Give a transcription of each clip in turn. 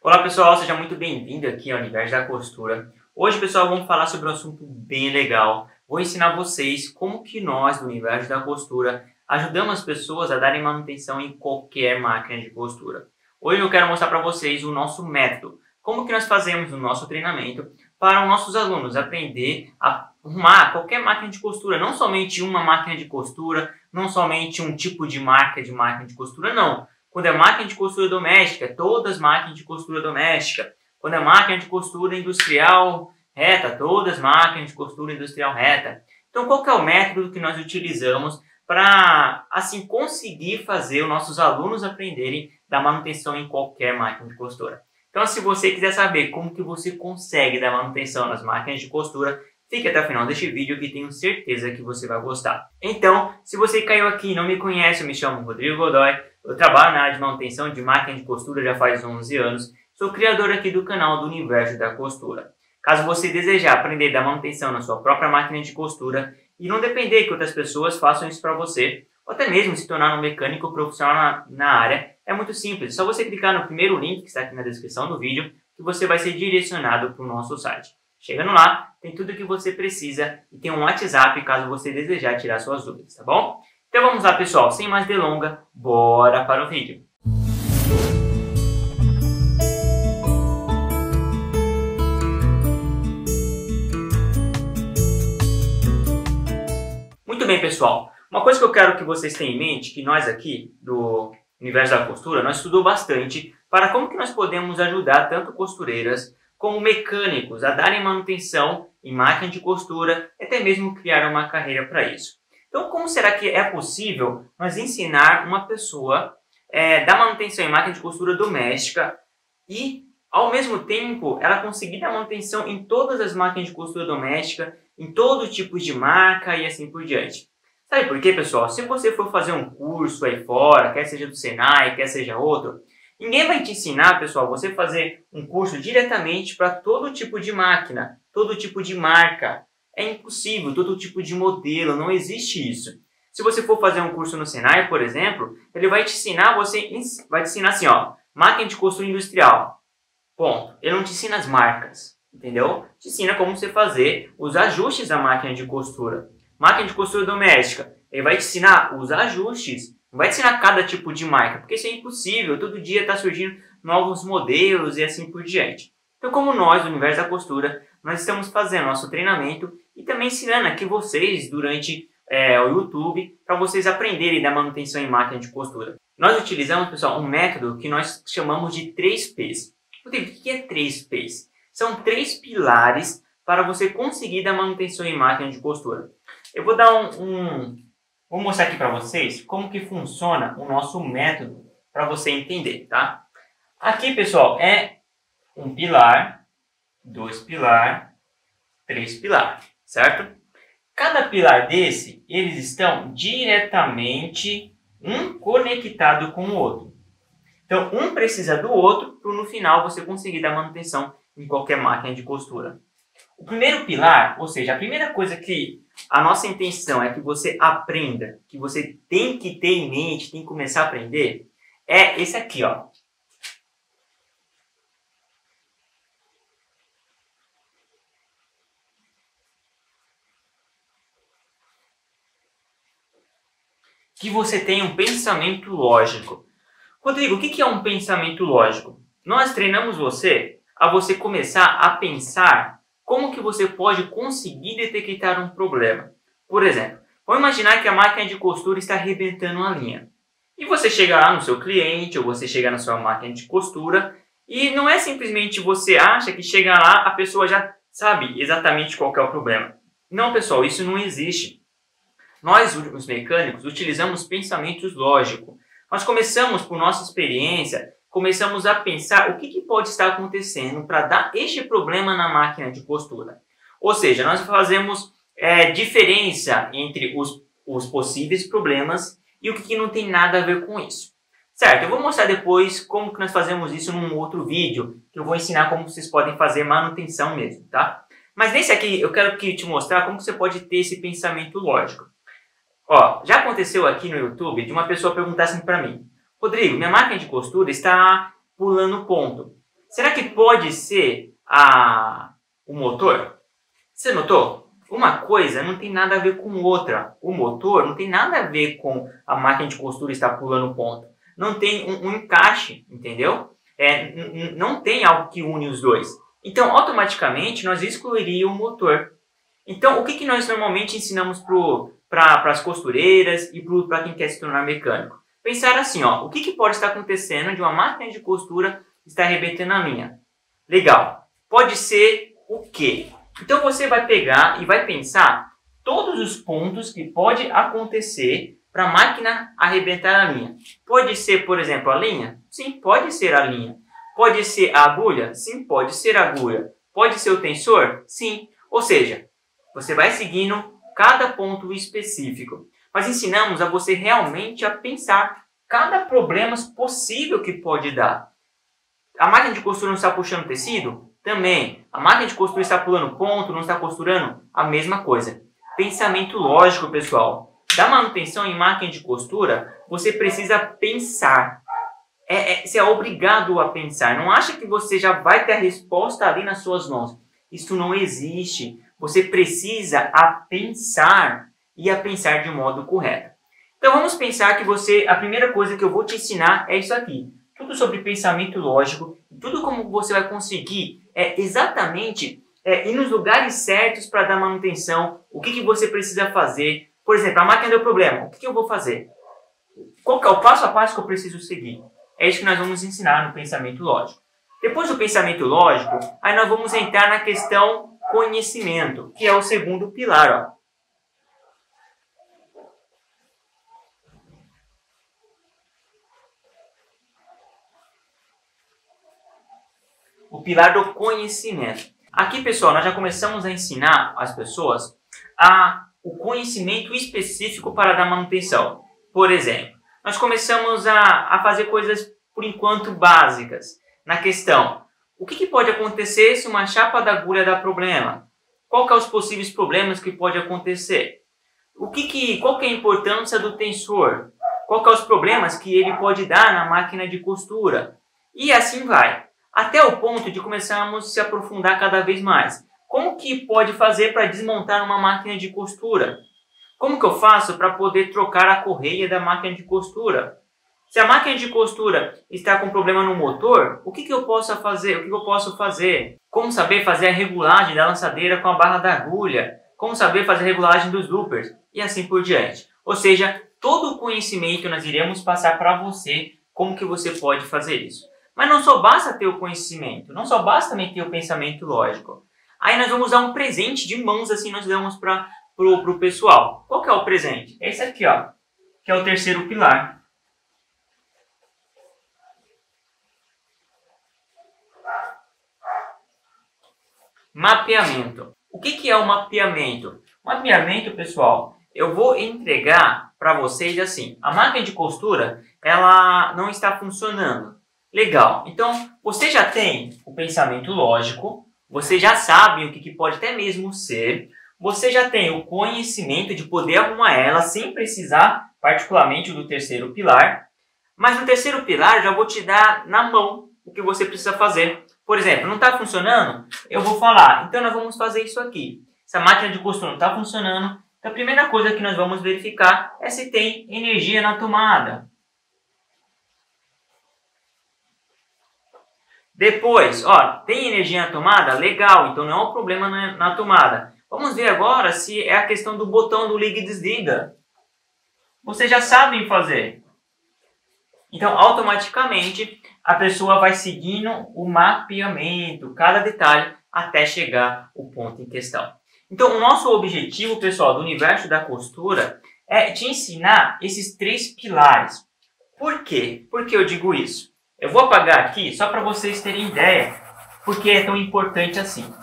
Olá pessoal, seja muito bem-vindo aqui ao Universo da Costura. Hoje, pessoal, vamos falar sobre um assunto bem legal. Vou ensinar vocês como que nós, do Universo da Costura, ajudamos as pessoas a darem manutenção em qualquer máquina de costura. Hoje eu quero mostrar para vocês o nosso método, como que nós fazemos o nosso treinamento para os nossos alunos aprender a arrumar qualquer máquina de costura, não somente uma máquina de costura, não somente um tipo de marca de máquina de costura, não. Quando é máquina de costura doméstica, todas as máquinas de costura doméstica. Quando é máquina de costura industrial reta, todas as máquinas de costura industrial reta. Então, qual que é o método que nós utilizamos para, assim, conseguir fazer os nossos alunos aprenderem da manutenção em qualquer máquina de costura? Então, se você quiser saber como que você consegue dar manutenção nas máquinas de costura, fique até o final deste vídeo que tenho certeza que você vai gostar. Então, se você caiu aqui e não me conhece, eu me chamo Rodrigo Godoy, eu trabalho na área de manutenção de máquina de costura já faz 11 anos, sou criador aqui do canal do Universo da Costura. Caso você desejar aprender da manutenção na sua própria máquina de costura e não depender que outras pessoas façam isso para você, ou até mesmo se tornar um mecânico profissional na área, é muito simples. É só você clicar no primeiro link que está aqui na descrição do vídeo que você vai ser direcionado para o nosso site. Chegando lá, tem tudo o que você precisa e tem um WhatsApp caso você desejar tirar suas dúvidas, tá bom? Então vamos lá, pessoal, sem mais delonga, bora para o vídeo. Muito bem, pessoal. Uma coisa que eu quero que vocês tenham em mente, que nós aqui do Universo da Costura, nós estudamos bastante para como que nós podemos ajudar tanto costureiras como mecânicos a darem manutenção em máquina de costura e até mesmo criar uma carreira para isso. Então, como será que é possível nós ensinar uma pessoa a dar manutenção em máquina de costura doméstica e, ao mesmo tempo, ela conseguir dar manutenção em todas as máquinas de costura doméstica, em todo tipo de marca e assim por diante? Sabe por quê, pessoal? Se você for fazer um curso aí fora, quer seja do Senai, quer seja outro, ninguém vai te ensinar, pessoal, você fazer um curso diretamente para todo tipo de máquina, todo tipo de marca. É impossível, todo tipo de modelo, não existe isso. Se você for fazer um curso no Senai, por exemplo, ele vai te ensinar, assim, ó, máquina de costura industrial. Ponto. Ele não te ensina as marcas, entendeu? Te ensina como você fazer os ajustes da máquina de costura. Máquina de costura doméstica, ele vai te ensinar os ajustes. Não vai te ensinar cada tipo de marca, porque isso é impossível. Todo dia está surgindo novos modelos e assim por diante. Então, como nós, do Universo da Costura, nós estamos fazendo nosso treinamento e também ensinando aqui vocês durante o YouTube para vocês aprenderem da manutenção em máquina de costura. Nós utilizamos, pessoal, um método que nós chamamos de 3Ps. O que é 3Ps? São 3 pilares para você conseguir dar manutenção em máquina de costura. Eu vou dar Vou mostrar aqui para vocês como que funciona o nosso método para você entender, tá? Aqui, pessoal, é um pilar, 2 pilar, 3 pilar, certo? Cada pilar desse, eles estão diretamente um conectado com o outro. Então, um precisa do outro para no final você conseguir dar manutenção em qualquer máquina de costura. O primeiro pilar, ou seja, a primeira coisa que a nossa intenção é que você aprenda, que você tem que ter em mente, tem que começar a aprender, é esse aqui, ó. Que você tenha um pensamento lógico. Rodrigo, o que é um pensamento lógico? Nós treinamos você a você começar a pensar como que você pode conseguir detectar um problema. Por exemplo, vamos imaginar que a máquina de costura está arrebentando uma linha. E você chega lá no seu cliente, ou você chega na sua máquina de costura, e não é simplesmente você acha que chega lá, a pessoa já sabe exatamente qual que é o problema. Não, pessoal, isso não existe. Nós, os mecânicos, utilizamos pensamentos lógicos. Nós começamos, por nossa experiência, começamos a pensar o que pode estar acontecendo para dar este problema na máquina de costura. Ou seja, nós fazemos diferença entre os possíveis problemas e o que não tem nada a ver com isso. Certo, eu vou mostrar depois como que nós fazemos isso num outro vídeo, que eu vou ensinar como vocês podem fazer manutenção mesmo, tá? Mas nesse aqui, eu quero te mostrar como que você pode ter esse pensamento lógico. Ó, já aconteceu aqui no YouTube de uma pessoa perguntar assim para mim: Rodrigo, minha máquina de costura está pulando ponto. Será que pode ser o motor? Você notou? Uma coisa não tem nada a ver com outra. O motor não tem nada a ver com a máquina de costura estar pulando ponto. Não tem um encaixe, entendeu? Não tem algo que une os dois. Então, automaticamente, nós excluiríamos o motor. Então, o que nós normalmente ensinamos para as costureiras e para quem quer se tornar mecânico? Pensar assim, ó, o que pode estar acontecendo de uma máquina de costura estar arrebentando a linha? Legal. Pode ser o quê? Então, você vai pegar e vai pensar todos os pontos que pode acontecer para a máquina arrebentar a linha. Pode ser, por exemplo, a linha? Sim, pode ser a linha. Pode ser a agulha? Sim, pode ser a agulha. Pode ser o tensor? Sim. Ou seja, você vai seguindo cada ponto específico. Nós ensinamos a você realmente a pensar cada problema possível que pode dar. A máquina de costura não está puxando tecido? Também. A máquina de costura está pulando ponto, não está costurando? A mesma coisa. Pensamento lógico, pessoal. Da manutenção em máquina de costura, você precisa pensar. Você é obrigado a pensar. Não acha que você já vai ter a resposta ali nas suas mãos. Isso não existe. Você precisa a pensar e a pensar de modo correto. Então vamos pensar que a primeira coisa que eu vou te ensinar é isso aqui. Tudo sobre pensamento lógico, tudo como você vai conseguir exatamente ir nos lugares certos para dar manutenção, o que você precisa fazer. Por exemplo, a máquina deu problema, o que eu vou fazer? Qual que é o passo a passo que eu preciso seguir? É isso que nós vamos ensinar no pensamento lógico. Depois do pensamento lógico, aí nós vamos entrar na questão conhecimento, que é o segundo pilar. Ó. O pilar do conhecimento. Aqui, pessoal, nós já começamos a ensinar as pessoas o conhecimento específico para dar manutenção. Por exemplo, nós começamos a fazer coisas, por enquanto, básicas. Na questão, o que pode acontecer se uma chapa da agulha dá problema? Qual que é os possíveis problemas que pode acontecer? Qual que é a importância do tensor? Qual que é os problemas que ele pode dar na máquina de costura? E assim vai. Até o ponto de começarmos a se aprofundar cada vez mais. Como que pode fazer para desmontar uma máquina de costura? Como que eu faço para poder trocar a correia da máquina de costura? Se a máquina de costura está com problema no motor, o que eu posso fazer? O que eu posso fazer? Como saber fazer a regulagem da lançadeira com a barra da agulha? Como saber fazer a regulagem dos loopers? E assim por diante. Ou seja, todo o conhecimento nós iremos passar para você como que você pode fazer isso. Mas não só basta ter o conhecimento, não só basta também ter o pensamento lógico. Aí nós vamos dar um presente de mãos, assim nós damos para o pessoal. Qual que é o presente? É esse aqui, ó, que é o terceiro pilar. Mapeamento. O que é o mapeamento? Mapeamento, pessoal, eu vou entregar para vocês assim. A máquina de costura, ela não está funcionando. Legal. Então, você já tem o pensamento lógico, você já sabe o que pode até mesmo ser, você já tem o conhecimento de poder arrumar ela sem precisar, particularmente, do terceiro pilar. Mas no terceiro pilar, já vou te dar na mão o que você precisa fazer. Por exemplo, não está funcionando? Eu vou falar, então nós vamos fazer isso aqui. Se a máquina de costura não está funcionando, então a primeira coisa que nós vamos verificar é se tem energia na tomada. Depois, ó, tem energia na tomada? Legal, então não é um problema na tomada. Vamos ver agora se é a questão do botão do liga e desliga. Vocês já sabem fazer. Então, automaticamente, a pessoa vai seguindo o mapeamento, cada detalhe, até chegar ao ponto em questão. Então, o nosso objetivo, pessoal, do universo da costura é te ensinar esses 3 pilares. Por quê? Por que eu digo isso? Eu vou apagar aqui só para vocês terem ideia por que é tão importante assim.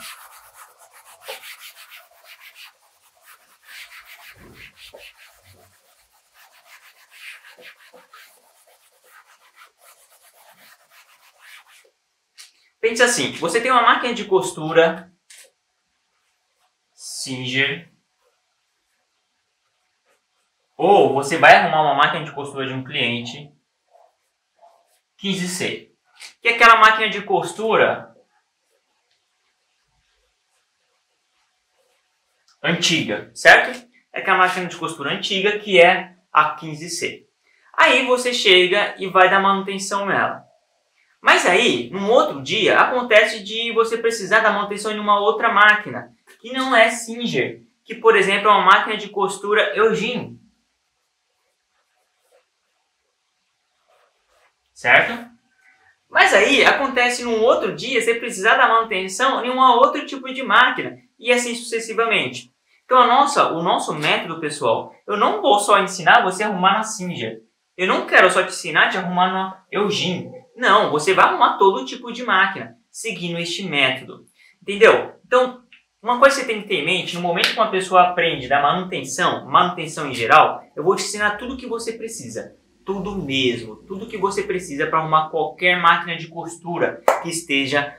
Pense assim, você tem uma máquina de costura Singer, ou você vai arrumar uma máquina de costura de um cliente 15C. que é aquela máquina de costura antiga, certo? É aquela máquina de costura antiga que é a 15C. Aí você chega e vai dar manutenção nela. Mas aí, num outro dia, acontece de você precisar da manutenção em uma outra máquina, que não é Singer, que, por exemplo, é uma máquina de costura Eugene. Certo? Mas aí, acontece num outro dia, você precisar da manutenção em um outro tipo de máquina, e assim sucessivamente. Então, o nosso método, pessoal, eu não vou só ensinar você a arrumar na Singer. Eu não quero só te ensinar a te arrumar na Eugene. Não, você vai arrumar todo tipo de máquina, seguindo este método. Entendeu? Então, uma coisa que você tem que ter em mente, no momento que uma pessoa aprende da manutenção em geral, eu vou te ensinar tudo o que você precisa. Tudo mesmo, tudo que você precisa para arrumar qualquer máquina de costura que esteja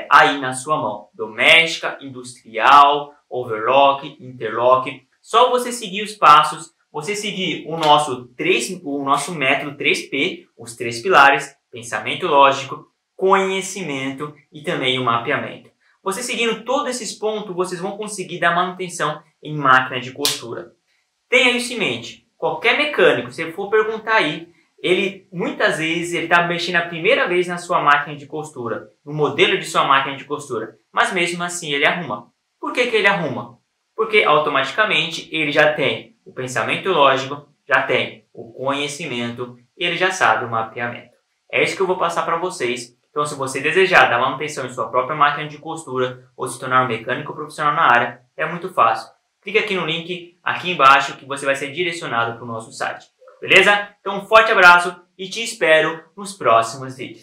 aí na sua mão. Doméstica, industrial, overlock, interlock. Só você seguir os passos, você seguir o nosso método 3P, os 3 pilares, pensamento lógico, conhecimento e também o mapeamento. Você seguindo todos esses pontos, vocês vão conseguir dar manutenção em máquina de costura. Tenha isso em mente. Qualquer mecânico, se for perguntar aí, muitas vezes ele está mexendo a primeira vez na sua máquina de costura, no modelo de sua máquina de costura, mas mesmo assim ele arruma. Por que ele arruma? Porque automaticamente ele já tem o pensamento lógico, já tem o conhecimento e ele já sabe o mapeamento. É isso que eu vou passar para vocês. Então, se você desejar dar manutenção em sua própria máquina de costura ou se tornar um mecânico profissional na área, é muito fácil. Clique aqui no link aqui embaixo que você vai ser direcionado para o nosso site. Beleza? Então, um forte abraço e te espero nos próximos vídeos.